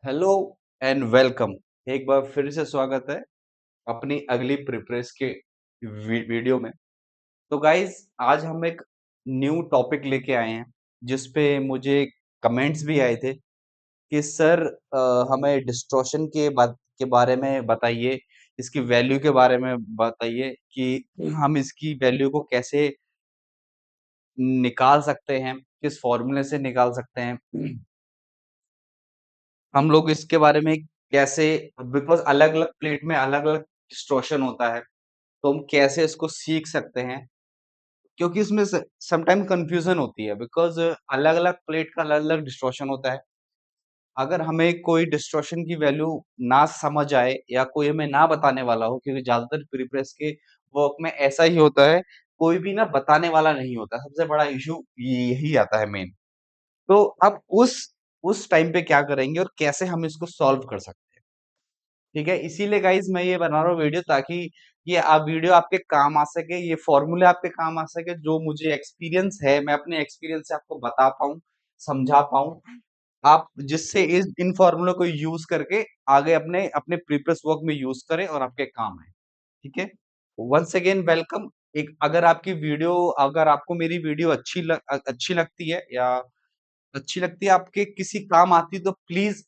Hello and welcome. एक बार फिर से स्वागत है अपनी अगली प्रिप्रेस के वीडियो में। तो गाइज आज हम एक न्यू टॉपिक लेके आए हैं जिस पे मुझे कमेंट्स भी आए थे कि सर हमें डिस्टॉर्शन के बारे में बताइए, इसकी वैल्यू के बारे में बताइए कि हम इसकी वैल्यू को कैसे निकाल सकते हैं, किस फॉर्मूले से निकाल सकते हैं। हम लोग इसके बारे में कैसे, बिकॉज़ अलग-अलग प्लेट में अलग-अलग डिस्टॉर्शन होता है, तो हम कैसे इसको सीख सकते हैं? क्योंकि इसमें स समटाइम कन्फ्यूज़न होती है बिकॉज़ अलग-अलग प्लेट का अलग-अलग डिस्टॉर्शन होता है। अगर हमें कोई डिस्टॉर्शन की वैल्यू ना समझ आए या कोई हमें ना बताने वाला हो, क्योंकि ज़्यादातर प्री-प्रेस के वर्क में ऐसा ही होता है, कोई भी ना बताने वाला नहीं होता, सबसे बड़ा इश्यू यही आता है मेन। तो अब उस टाइम पे क्या करेंगे और कैसे हम इसको सॉल्व कर सकते हैं? ठीक है, इसीलिए गाइज़ मैं ये बना रहा हूँ वीडियो ताकि ये वीडियो आपके काम आ सके, ये फ़ॉर्मूले आपके काम आ सके, जो मुझे एक्सपीरियंस है, मैं अपने एक्सपीरियंस से आपको बता पाऊँ, समझा पाऊँ। आप जिससे इस इन फ़ॉर्मूलों को यूज़ करके आगे अपने अपने प्रीवियस वर्क में यूज़ करें और आपके काम आए, ठीक है? Once again welcome. एक अगर आपको मेरी वीडियो अच्छी लगती है या अच्छी लगती है, आपके किसी काम आती है तो प्लीज़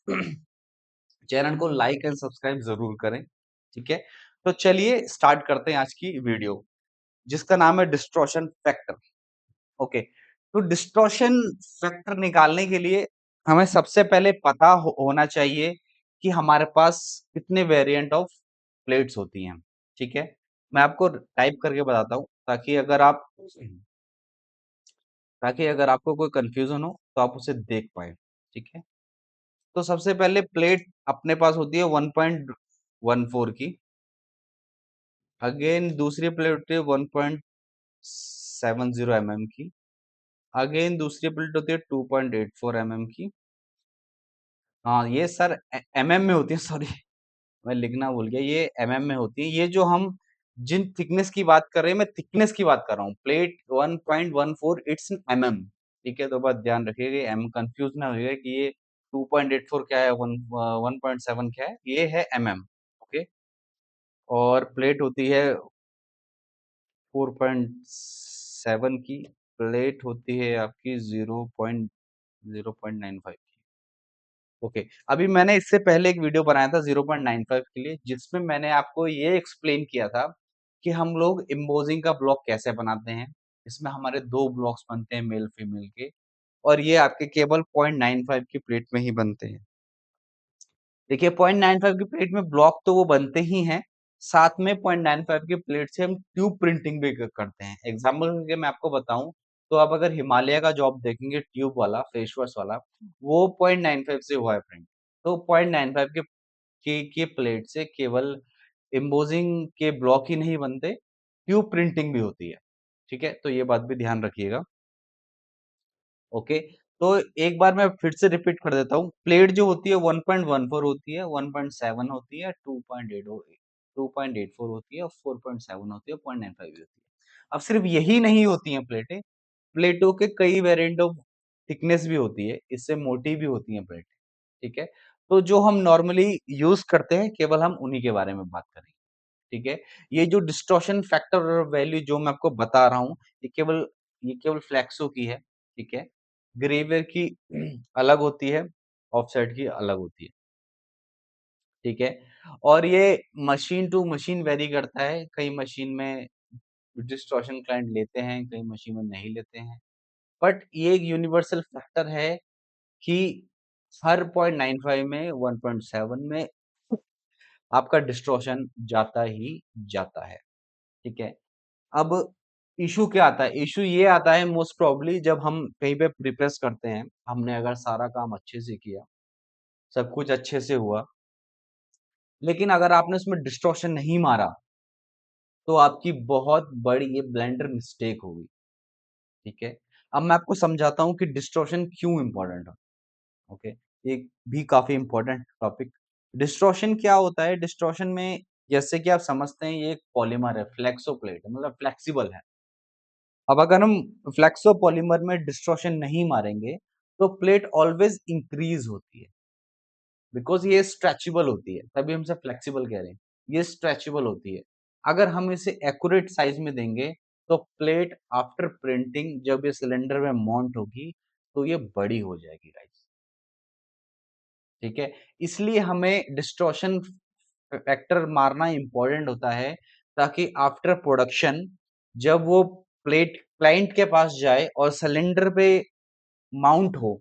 चैनल को लाइक एंड सब्सक्राइब ज़रूर करें, ठीक है? तो चलिए स्टार्ट करते हैं आज की वीडियो, जिसका नाम है डिस्टॉर्शन फैक्टर। ओके, तो डिस्टॉर्शन फैक्टर निकालने के लिए हमें सबसे पहले पता होना चाहिए कि हमारे पास कितने वेरिएंट ऑफ प्लेट्स होती हैं, ठीक है? मैं आपको टाइप करके बताता हूँ ताकि अगर आपको कोई कन्फ्यूज़न हो तो आप उसे देख पाएँ, ठीक है? तो सबसे पहले प्लेट अपने पास होती है 1.14 की। अगेन दूसरी प्लेट होती है 1.70 mm की। अगेन दूसरी प्लेट होती है 2.84 mm की। हाँ, ये सर एमएम में होती है, सॉरी मैं लिखना भूल गया, ये एमएम में होती है। ये जो हम जिन थिकनेस की बात कर रहे हैं, मैं थिकनेस की बात कर रहा हूँ। प्लेट 1.14 इट्स एमएम, ठीक है? तो बस ध्यान रखिएगा, एम कंफ्यूज ना होइएगा कि ये 2.84 क्या है, 1.7 क्या है, ये है एमएम। ओके, और प्लेट होती है 4.7 की। प्लेट होती है आपकी 0.95 की। ओके, अभी मैंने इससे पहले एक वीडियो बनाया था 0.95 के लिए, जिसमें मैंने आपको ये एक्सप्लेन किया था कि हम लोग एम्बोसिंग का ब्लॉक कैसे बनाते हैं। इसमें हमारे 2 ब्लॉक्स बनते हैं मेल फीमेल के, और ये आपके केवल 0.95 की प्लेट में ही बनते हैं। देखिए 0.95 की प्लेट में ब्लॉक तो वो बनते ही हैं, साथ में 0.95 की प्लेट से हम ट्यूब प्रिंटिंग भी करते हैं। एग्जाम्पल के मैं आपको बताऊं, तो आप अगर हिमालय का जॉब देखेंगे ट्यूब वाला, फेस वॉश वाला, वो 0.95 से हुआ है प्रिंट। तो 0.95 के प्लेट से केवल एम्बोजिंग के ब्लॉक ही नहीं बनते, ट्यूब प्रिंटिंग भी होती है। ठीक है, तो ये बात भी ध्यान रखिएगा। ओके, तो एक बार मैं फिर से रिपीट कर देता हूँ। प्लेट जो होती है 1.14 होती है, 1.7 होती है, 2.84 होती है, और 4.7 होती है, 0.95 होती है। अब सिर्फ यही नहीं होती हैं प्लेटें, प्लेटों के कई वेरिएंट ऑफ थिकनेस भी होती है, इससे मोटी भी होती हैं प्लेटें, ठीक है? तो जो हम नॉर्मली यूज़ करते हैं, केवल हम उन्हीं के बारे में बात करेंगे, ठीक है? ये जो डिस्टॉर्शन फैक्टर और वैल्यू जो मैं आपको बता रहा हूँ, ये केवल फ्लेक्सो की है, ठीक है? ग्रेवियर की अलग होती है, ऑफसेट की अलग होती है, ठीक है? और ये मशीन टू मशीन वेरी करता है, कई मशीन में डिस्टॉर्शन क्लाइंट लेते हैं, कई मशीन में नहीं लेते हैं। बट ये एक यूनिवर्सल फैक्टर है कि हर 0.95 में, 1.7 में आपका डिस्टॉर्शन जाता ही जाता है, ठीक है? अब इश्यू क्या आता है? इश्यू ये आता है मोस्ट प्रोबेबली जब हम कहीं पे प्रिप्रेस करते हैं, हमने अगर सारा काम अच्छे से किया, सब कुछ अच्छे से हुआ, लेकिन अगर आपने उसमें डिस्टॉर्शन नहीं मारा, तो आपकी बहुत बड़ी ये ब्लंडर मिस्टेक होगी, ठीक है? अब मैं आपको समझाता हूँ कि डिस्टॉर्शन क्यों इम्पोर्टेंट है, ओके? ये भी काफ़ी इम्पोर्टेंट टॉपिक। डिस्टॉर्शन क्या होता है? डिस्टॉर्शन में जैसे कि आप समझते हैं, ये एक पॉलीमर है, फ्लेक्सो प्लेट है, मतलब फ्लेक्सिबल है। अब अगर हम फ्लेक्सो पॉलीमर में डिस्टॉर्शन नहीं मारेंगे, तो प्लेट ऑलवेज इंक्रीज होती है, बिकॉज़ ये स्ट्रेचेबल होती है, तभी हम इसे फ्लेक्सिबल कह रहे हैं। ये स्ट्रेचेबल होती है। अगर हम इसे एक्यूरेट साइज़ में देंगे, तो प्लेट आफ्टर प्रिंटिंग जब ये सिलेंडर में माउंट होगी, तो ये बड़ी हो जाएगी गाइस, ठीक है? इसलिए हमें डिस्टॉर्शन फैक्टर मारना इम्पोर्टेंट होता है, ताकि आफ्टर प्रोडक्शन जब वो प्लेट क्लाइंट के पास जाए और सिलेंडर पे माउंट हो,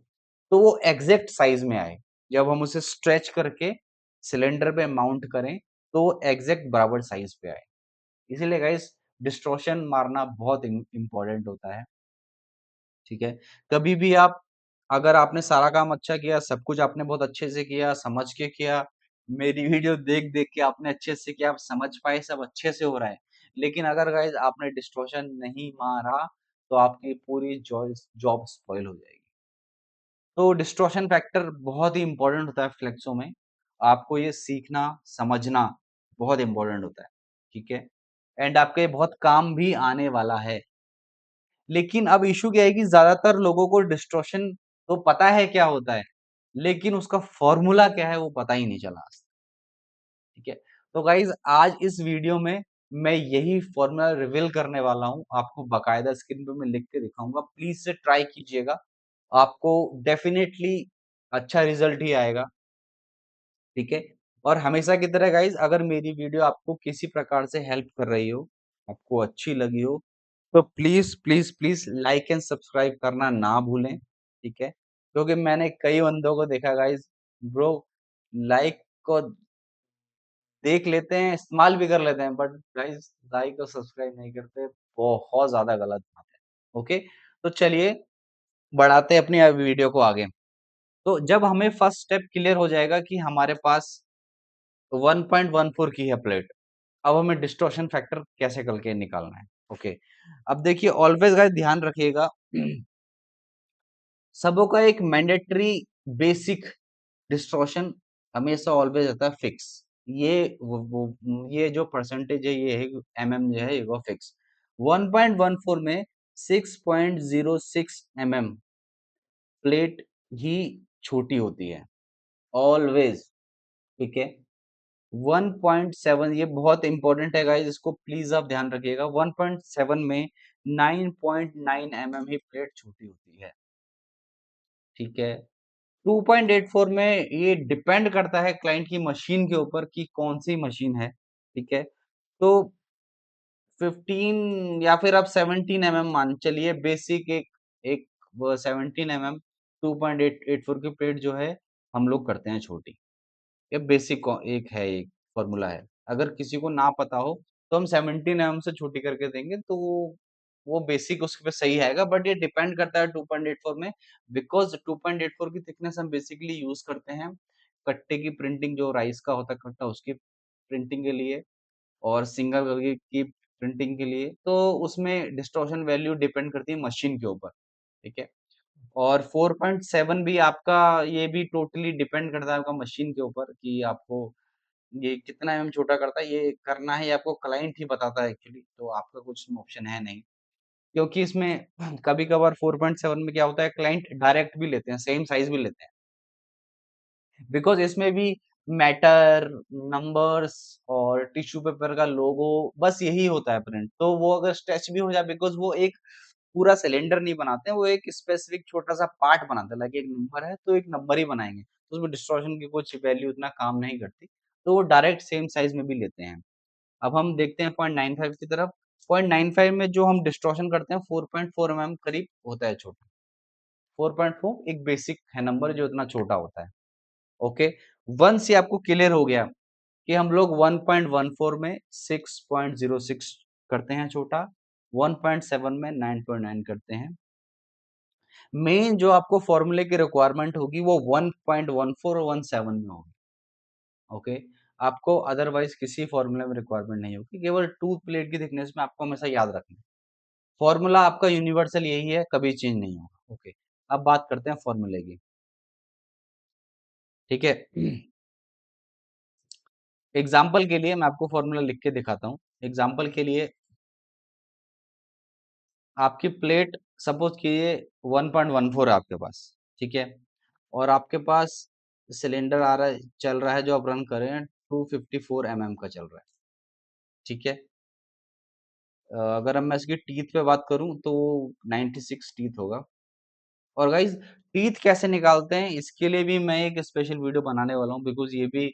तो वो एग्ज़ैक्ट साइज़ में आए। जब हम उसे स्ट्रेच करके सिलेंडर पे माउंट करें, तो वो एग्ज़ैक्ट बराबर साइज़ पे आए। इसीलिए गाइस डिस्टॉर्शन मारना बहुत इम्पोर्टेंट होता है, ठीक है? कभी भी आप अगर आपने सारा काम अच्छा किया, सब कुछ आपने बहुत अच्छे से किया, समझ के किया, मेरी वीडियो देख-देख के आपने अच्छे से किया, आप समझ पाए, सब अच्छे से हो रहा है। लेकिन अगर गाइस आपने डिस्टॉर्शन नहीं मारा, तो आपकी पूरी जॉब स्पॉइल हो जाएगी। तो डिस्टॉर्शन फैक्टर बहुत ही इम्पोर्टेंट होता है फ्लेक्सो में। आपको ये सीखना, समझना बहुत इम्पोर्टेंट होता है, ठीक है? एंड आपके बहुत काम भी आने वाला है। लेकिन अब इश्यू क्या है कि ज़्यादातर लोगों को डिस्टॉर्शन तो पता है क्या होता है, लेकिन उसका फ़ॉर्मूला क्या है वो पता ही नहीं चला आज तक, ठीक है? तो गाइज़ आज इस वीडियो में मैं यही फ़ॉर्मूला रिवील करने वाला हूँ। आपको बाकायदा स्क्रीन पे मैं लिख के दिखाऊँगा। प्लीज़ इसे ट्राई कीजिएगा। आपको डेफ़िनेटली अच्छा रिज़ल्ट ही आएगा, ठीक है? और हमेशा की तरह गाइज़ अगर मेरी वीडियो आपको किसी प्रकार से हेल्प कर रही हो, आपको अच्छी लगी हो, तो please, please, please like and subscribe करना ना भूलें, ठीक है? क्योंकि मैंने कई बंदों को देखा गाइज़ ब्रो लाइक को देख लेते हैं, इस्तेमाल भी कर लेते हैं बट गाइज़ लाइक और सब्सक्राइब नहीं करते, बहुत ज़्यादा गलत बात है, ओके? तो चलिए बढ़ाते हैं अपनी वीडियो को आगे। तो जब हमें फर्स्ट स्टेप क्लियर हो जाएगा कि हमारे पास 1.14 की है प्लेट, अब हमें डिस्टॉर्शन फैक्टर कैसे करके निकालना है, ओके। अब देखिए ऑलवेज़ गाइस ध्यान रखिएगा सबों का एक मैंडेटरी बेसिक डिस्टॉर्शन हमेशा ऑलवेज़ रहता है फिक्स। ये ये जो परसेंटेज है ये है एमएम जो है ये वो फिक्स। 1.14 में 6.06 एमएम प्लेट ही छोटी होती है, ऑलवेज़, ठीक है। 1.7 ये बहुत इम्पोर्टेंट है गाइस इसको प्लीज आप ध्यान रखिएगा 1.7 में 9.9 एमएम ही प्लेट छोटी होती है ठीक है 2.84 में ये डिपेंड करता है क्लाइंट की मशीन के ऊपर कि कौन सी मशीन है ठीक है तो 15 या फिर आप 17 एमएम मान चलिए बेसिक एक एक 17 एमएम 2.84 की प्लेट जो है हम लोग करते हैं छोटी ये बेसिक एक है एक फॉर्मूला है। अगर किसी को ना पता हो तो हम 17 एमएम से छोटी करके देंगे तो वो बेसिक उसके पे सही आएगा बट ये डिपेंड करता है 2.84 में बिकॉज़ 2.84 की थिकनेस हम बेसिकली यूज़ करते हैं कट्टे की प्रिंटिंग जो राइस का होता है कट्टा उसकी प्रिंटिंग के लिए और सिंगल करके की प्रिंटिंग के लिए तो उसमें डिस्टॉर्शन वैल्यू डिपेंड करती है मशीन के ऊपर, ठीक है? और 4.7 भी आपका ये भी टोटली डिपेंड करता है आपका मशीन के ऊपर कि आपको ये कितना एमएम छोटा करता है, ये करना है ये आपको क्लाइंट ही बताता है एक्चुअली, तो आपका कुछ ऑप्शन है नहीं। क्योंकि इसमें कभी-कभार 4.7 में क्या होता है क्लाइंट डायरेक्ट भी लेते हैं, सेम साइज़ भी लेते हैं। बिकॉज़ इसमें भी मैटर, नंबर्स और टिश्यू पेपर का लोगो बस यही होता है प्रिंट। तो वो अगर स्ट्रेच भी हो जाए बिकॉज़ वो एक पूरा सिलेंडर नहीं बनाते हैं, वो एक स्पेसिफिक छोटा-सा पार्ट बनाते हैं। लाइक एक नंबर है, तो एक नंबर ही बनाएँगे। तो उसमें डिस्टॉर्शन की कुछ वैल्यू उतना काम नहीं करती। तो वो डायरेक्ट सेम साइज़ में भी लेते हैं। अब हम देखते हैं 0.95 की तरफ। 0.95 में जो हम डिस्टॉर्शन करते हैं 4.4 एमएम करीब होता है छोटा। 4.4 एक बेसिक है नंबर जो इतना छोटा होता है। ओके वंस ये आपको क्लियर हो गया कि हम लोग 1.14 में 6.06 करते हैं छोटा 1.7 में 9.9 करते हैं मेन जो आपको फॉर्मूले की रिक्वायरमेंट होगी वो 1.14 और 17 में होगी ओके आपको अदरवाइज किसी फॉर्मूले में रिक्वायरमेंट नहीं होगी केवल टूथ प्लेट की थिकनेस में आपको हमेशा याद रखना है फॉर्मूला आपका यूनिवर्सल यही है कभी चेंज नहीं होगा ओके अब बात करते हैं फॉर्मूले की ठीक है एग्जाम्पल के लिए मैं आपको फॉर्मूला लिख के दिखाता हूँ एग्जाम्पल के लिए आपकी प्लेट सपोज कीजिए 1.14 है आपके पास ठीक है और आपके पास सिलेंडर आ रहा है, चल रहा है, जो आप रन कर रहे हैं 254 mm का चल रहा है। ठीक है। अगर अब मैं इसकी टीथ पे बात करूं तो 96 टीथ होगा। और गाइज टीथ कैसे निकालते हैं इसके लिए भी मैं एक स्पेशल वीडियो बनाने वाला हूँ, बिकॉज ये भी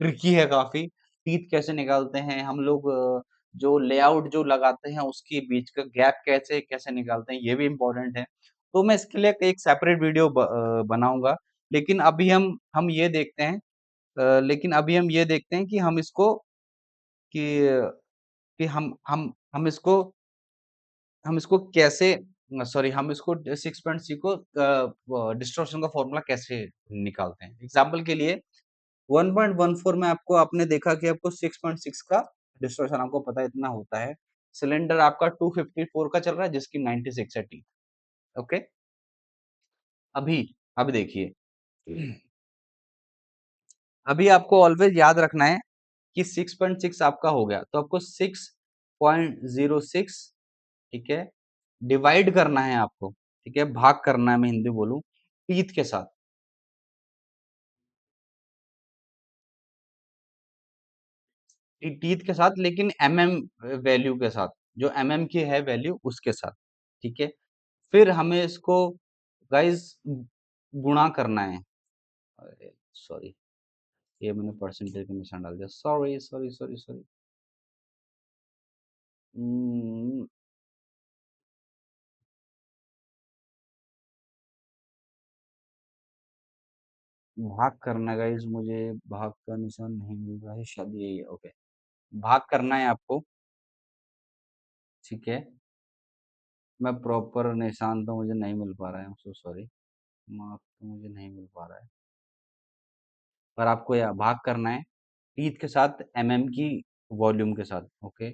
ट्रिकी है काफी। टीथ कैसे निकालते हैं हम लोग, जो लेआउट जो लगाते हैं उसके बीच का गैप कैसे कैसे निकालते हैं, ये भी इम्पोर्टेंट है। तो मैं इसके लिए एक सेपरेट वीडियो बनाऊंगा। लेकिन अभी हम ये देखते हैं, लेकिन अभी हम ये देखते हैं कि हम इसको कि कि हम इसको कैसे, सॉरी, हम इसको 6.c को डिस्टॉर्शन का फॉर्मूला कैसे निकालते हैं। एग्जाम्पल के लिए 1.14 में आपको, आपने देखा कि आपको 6.6 का डिस्टॉर्शन, आपको पता है इतना होता है। सिलेंडर आपका 254 का चल रहा है जिसकी 96 है टी। ओके। अभी अभी देखिए, अभी आपको ऑलवेज याद रखना है कि 6.6 आपका हो गया तो आपको 6.06, ठीक है, डिवाइड करना है आपको। ठीक है, भाग करना है, मैं हिंदी बोलूं, टीथ के साथ। टीथ के साथ, लेकिन वैल्यू के साथ, जो की है वैल्यू उसके साथ। ठीक है। फिर हमें इसको गाइस गुणा करना है। अरे सॉरी, ये मैंने परसेंटेज का निशान डाल दिया, सॉरी सॉरी सॉरी सॉरी। भाग करना गाइस, मुझे भाग का निशान नहीं मिल रहा है, शायद यही है। ओके, भाग करना है आपको। ठीक है, मैं प्रॉपर निशान तो मुझे नहीं मिल पा रहा है, सो सॉरी, माफ तो मुझे नहीं मिल पा रहा है। पर आपको यह भाग करना है टीथ के साथ, की वॉल्यूम के साथ। ओके।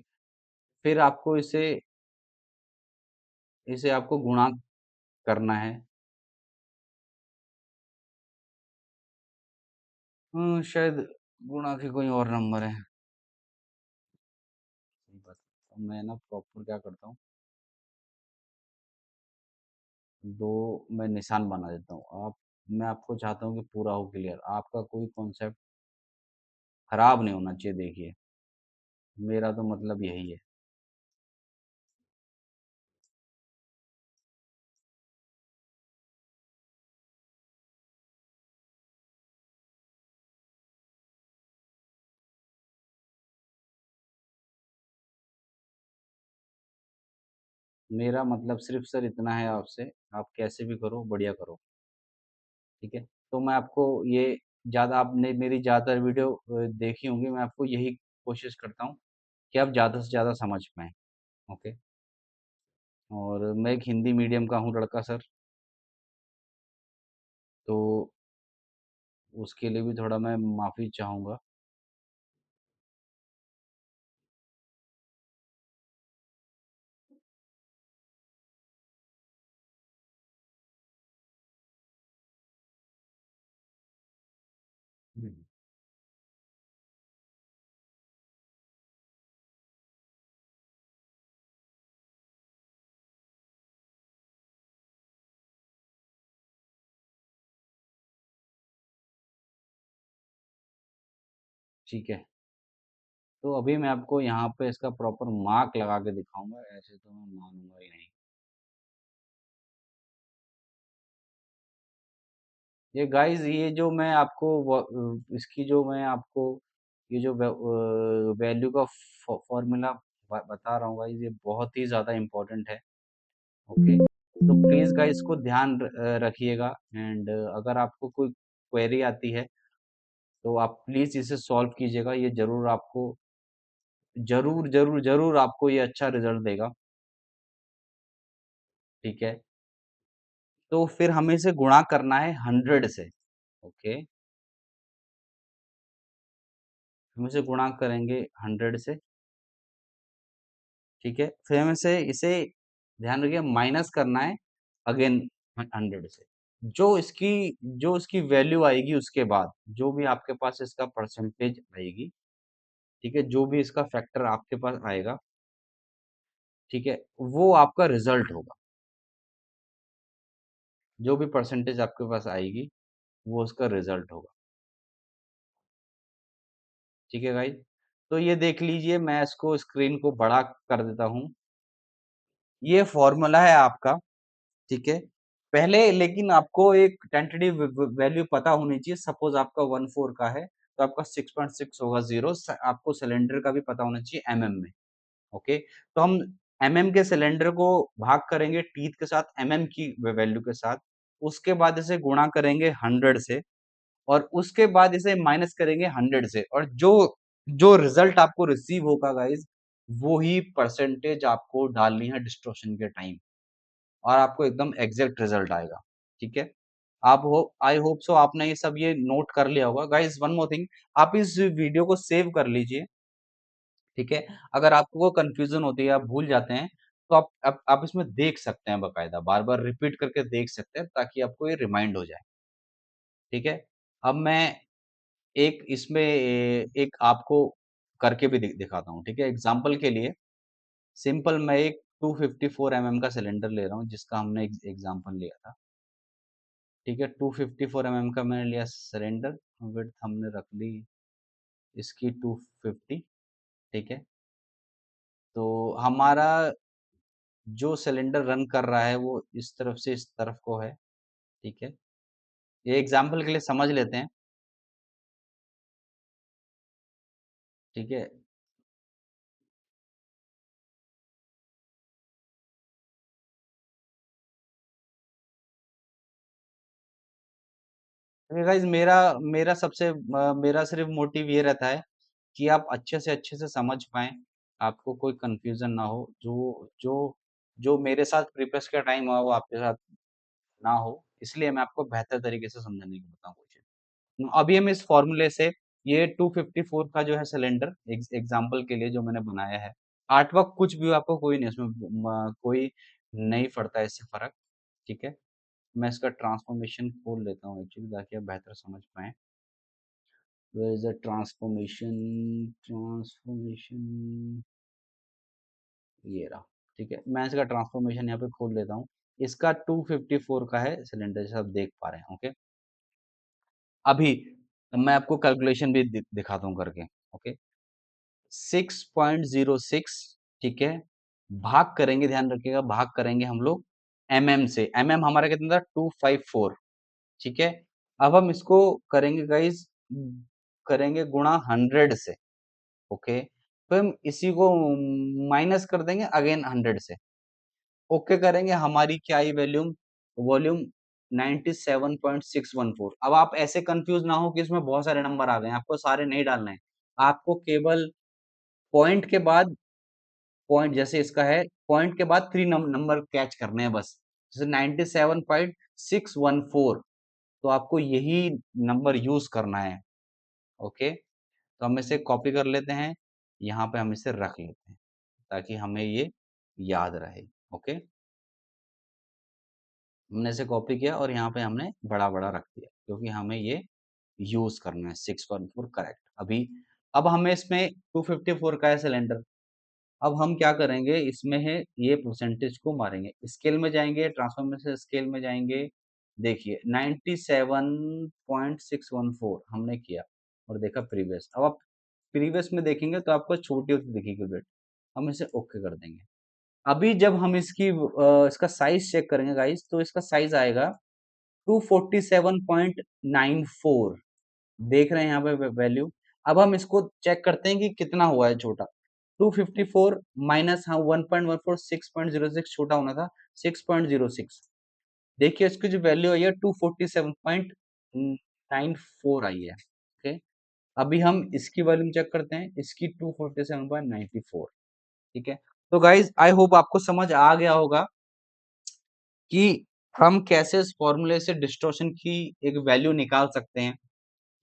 फिर आपको इसे इसे आपको गुणा करना है। शायद गुणा के कोई और नंबर है। सही बात है। मैं ना प्रॉपर क्या करता हूँ, दो मैं निशान बना देता हूँ। मैं आपको चाहता हूँ कि पूरा हो क्लियर, आपका कोई कॉन्सेप्ट खराब नहीं होना चाहिए। देखिए, मेरा तो मतलब यही है। मेरा मतलब सिर्फ सर इतना है आपसे, आप कैसे भी करो, बढ़िया करो। ठीक है। तो मैं आपको ये, ज़्यादा आपने मेरी ज़्यादातर वीडियो देखी होंगी, मैं आपको यही कोशिश करता हूँ कि आप ज़्यादा से ज़्यादा समझ पाएँ। ओके। और मैं एक हिंदी मीडियम का हूँ लड़का सर, तो उसके लिए भी थोड़ा मैं माफ़ी चाहूँगा। हम्म। ठीक है, तो अभी मैं आपको यहाँ पे इसका प्रॉपर मार्क लगा के दिखाऊंगा, ऐसे तो मैं मानूंगा ही नहीं। ये गाइस, ये जो मैं आपको इसकी जो मैं आपको ये जो वैल्यू का फॉर्मूला बता रहा हूँ गाइस, ये बहुत ही ज़्यादा इम्पोर्टेंट है। ओके। तो प्लीज़ गाइस इसको ध्यान रखिएगा। एंड अगर आपको कोई क्वेरी आती है तो आप प्लीज़ इसे सॉल्व कीजिएगा, ये ज़रूर आपको, ज़रूर ज़रूर ज़रूर आपको ये अच्छा रिजल्ट देगा। ठीक है। तो फिर हमें इसे गुणा करना है 100 से। ओके, हम इसे गुणा करेंगे 100 से। ठीक है, फिर हमें इसे ध्यान रखिए माइनस करना है अगेन 100 से। जो इसकी वैल्यू आएगी उसके बाद, जो भी आपके पास इसका परसेंटेज आएगी, ठीक है, जो भी इसका फैक्टर आपके पास आएगा, ठीक है, वो आपका रिजल्ट होगा। जो भी परसेंटेज आपके पास आएगी वो उसका रिजल्ट होगा। ठीक है गाइस? तो ये देख लीजिए, मैं इसको स्क्रीन को बड़ा कर देता हूँ। ये फ़ॉर्मूला है आपका, ठीक है? पहले लेकिन आपको एक टेंटेटिव वैल्यू पता होनी चाहिए। सपोज़ आपका 14 का है, तो आपका 6.6 होगा 0, आपको सिलेंडर का भी पता होना चाहिए एमएम में, ओके? तो हम एमएम के सिलेंडर को भाग करेंगे टीथ के साथ, एमएम की वैल्यू के साथ, उसके बाद इसे गुणा करेंगे 100 से, और उसके बाद इसे माइनस करेंगे 100 से, और जो जो रिजल्ट आपको रिसीव होगा गाइस, वो ही परसेंटेज आपको डालनी है डिस्टॉर्शन के टाइम, और आपको एकदम एग्जैक्ट रिजल्ट आएगा। ठीक है? आप हो आई होप सो आपने ये सब ये नोट कर लिया होगा। गाइस वन मोर थिंग, आप इस वीडियो को सेव कर लीजिए। ठीक है? अगर आपको कंफ्यूजन होती है, आप भूल जाते हैं, तो आप इसमें देख सकते हैं बकायदा, बार बार रिपीट करके देख सकते हैं, ताकि आपको ये रिमाइंड हो जाए। ठीक है? अब मैं एक इसमें एक आपको करके भी दिखाता हूँ, ठीक है? एग्ज़ाम्पल के लिए सिंपल मैं एक 254 एमएम का सिलेंडर ले रहा हूँ, जिसका हमने एग्ज़ाम्पल लिया था, ठीक है? 254 एमएम का मैंने लिया सिलेंडर, विड्थ हमने रख ली इसकी 250, ठीक है? तो हमारा जो सिलेंडर रन कर रहा है, वो इस तरफ से इस तरफ को है, ठीक है? ये एग्ज़ाम्पल के लिए समझ लेते हैं, ठीक है? देखिए गाइस, मेरा सिर्फ मोटिव ये रहता है कि आप अच्छे से समझ पाएँ, आपको कोई कन्फ्यूज़न ना हो, जो जो जो मेरे साथ प्रीवियस का टाइम हुआ वो आपके साथ ना हो, इसलिए मैं आपको बेहतर तरीके से समझाने की बताऊँ कोशिश। अभी हम इस फ़ॉर्मूले से ये 254 का जो है सिलेंडर एग्ज़ाम्पल के लिए जो मैंने बनाया है, आर्टवर्क कुछ भी हो, आपको कोई नहीं, इसमें कोई नहीं पड़ता है इससे फ़र्क, ठीक है? मैं इसका ट्रांसफ़ॉर्मेशन खोल लेता हूँ एक्चुअली, ताकि आप बेहतर समझ पाएँ। Where is the transformation? Transformation ये रहा, ठीक है? मैं इसका ट्रांसफॉर्मेशन यहाँ पे खोल लेता हूँ। इसका 254 का है सिलेंडर, जैसा आप देख पा रहे हैं, ओके? अभी मैं आपको कैलकुलेशन भी दिखाता हूँ करके, ओके? 6.06, ठीक है? भाग करेंगे, ध्यान रखिएगा, भाग करेंगे हम लोग एमएम से। एमएम हमारा कितना था? 254, ठीक है? अब हम इसको करेंगे गाइस, करेंगे गुणा 100 से, ओके? फिर हम इसी को माइनस कर देंगे अगेन 100 से, ओके करेंगे, हमारी क्या आई वॉल्यूम, वॉल्यूम 97.614। अब आप ऐसे कंफ्यूज ना हो कि इसमें बहुत सारे नंबर आ गए हैं, आपको सारे नहीं डालने हैं। आपको केवल पॉइंट के बाद, पॉइंट जैसे इसका है, पॉइंट के बाद 3 नंबर कैच करने हैं बस। जैसे 97.614, तो आपको यही नंबर यूज़ करना है, ओके? तो हम इसे कॉपी कर लेते हैं, यहाँ पे हम इसे रख लेते हैं, ताकि हमें ये याद रहे, ओके? हमने इसे कॉपी किया और यहाँ पे हमने बड़ा-बड़ा रख दिया, क्योंकि हमें ये यूज़ करना है 614 करेक्ट। अब हमें इसमें 254 का है सिलेंडर, अब हम क्या करेंगे, इसमें है ये परसेंटेज को मारेंगे, स्केल में जाएँगे, ट्रांसफॉर्मेशन स्केल में जाएँगे, देखिए 97.614 हमने किया और देखा प्रीवियस। अब आप प्रीवियस में देखेंगे तो आपको छोटी होती दिखेगी रेट, हम इसे ओके कर देंगे। अभी जब हम इसका साइज़ चेक करेंगे गाइस, तो इसका साइज़ आएगा 247.94, देख रहे हैं यहाँ पे वैल्यू। अब हम इसको चेक करते हैं कि कितना हुआ है छोटा। 254 माइनस, हाँ 1.14, 6.06 छोटा होना था, 6.06। देखिए इसकी जो वैल्यू आई है 247.94 आई है, ओके? अभी हम इसकी वॉल्यूम चेक करते हैं, इसकी 247.94, ठीक है? तो गाइस आई होप आपको समझ आ गया होगा कि हम कैसे इस फॉर्मूले से डिस्टॉर्शन की एक वैल्यू निकाल सकते हैं,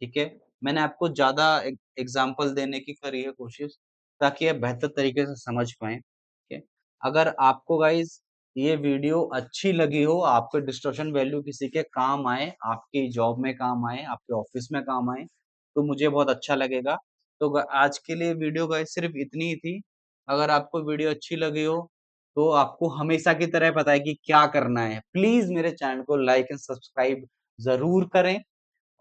ठीक है? मैंने आपको ज़्यादा एग्ज़ाम्पल देने की करी है कोशिश, ताकि आप बेहतर तरीके से समझ पाएँ, ठीक है? अगर आपको गाइज़ ये वीडियो अच्छी लगी हो, आपको डिस्टॉर्शन वैल्यू किसी के काम आए, आपकी जॉब में काम आए, आपके ऑफ़िस में काम आए, तो मुझे बहुत अच्छा लगेगा। तो आज के लिए वीडियो गाइज़ सिर्फ़ इतनी ही थी। अगर आपको वीडियो अच्छी लगी हो, तो आपको हमेशा की तरह पता है कि क्या करना है। प्लीज़ मेरे चैनल को लाइक एंड सब्सक्राइब ज़रूर करें,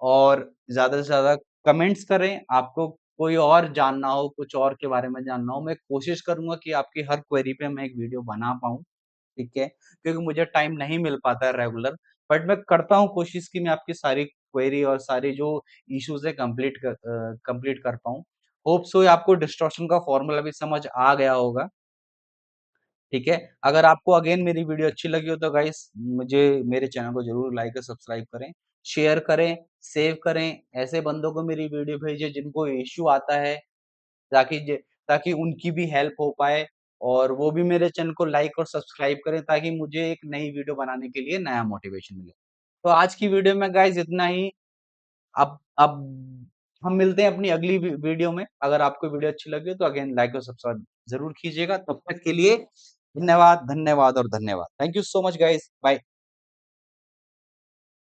और ज़्यादा से ज़्यादा कमेंट्स करें। आपको कोई और जानना हो, कुछ और के बारे में जानना हो, मैं कोशिश करूँगा कि आपकी हर क्वेरी पे मैं एक वीडियो बना पाऊँ, ठीक है? क्योंकि मुझे टाइम नहीं मिल पाता है रेगुलर, बट मैं करता हूँ कोशिश कि मैं आपकी सारी क्वेरी और सारी जो इश्यूज़ है कंप्लीट कर पाऊँ। होप सो आपको डिस्टॉर्शन का फ़ॉर्मूला भी समझ आ गया होगा। ठीक है? अगर आपको अगेन मेरी वीडियो अच्छी लगी हो तो गाइस मुझे मेरे चैनल को ज़रूर लाइक और सब्सक्राइब करें, शेयर करें, सेव करें, ऐसे बंदों को मेरी वीडियो भेजें जिनको इश्यू आता है ताकि ज ताकि उनकी भी हेल्प हो पाए और वो भी मेरे चैनल को लाइक और सब्सक्राइब करें ताकि मुझे एक नई वीडियो बनाने के लिए नया मोटिवेशन मिले। तो आज की वीडियो में गाइस इतना ही। अब हम मिलते हैं अपनी अगली वीडियो में। अगर आपको वीडियो अच्छी लगी हो तो अगेन लाइक और सब्सक्राइब ज़रूर कीजिएगा। तब तक के लिए धन्यवाद, धन्यवाद और धन्यवाद। Thank you so much guys. Bye.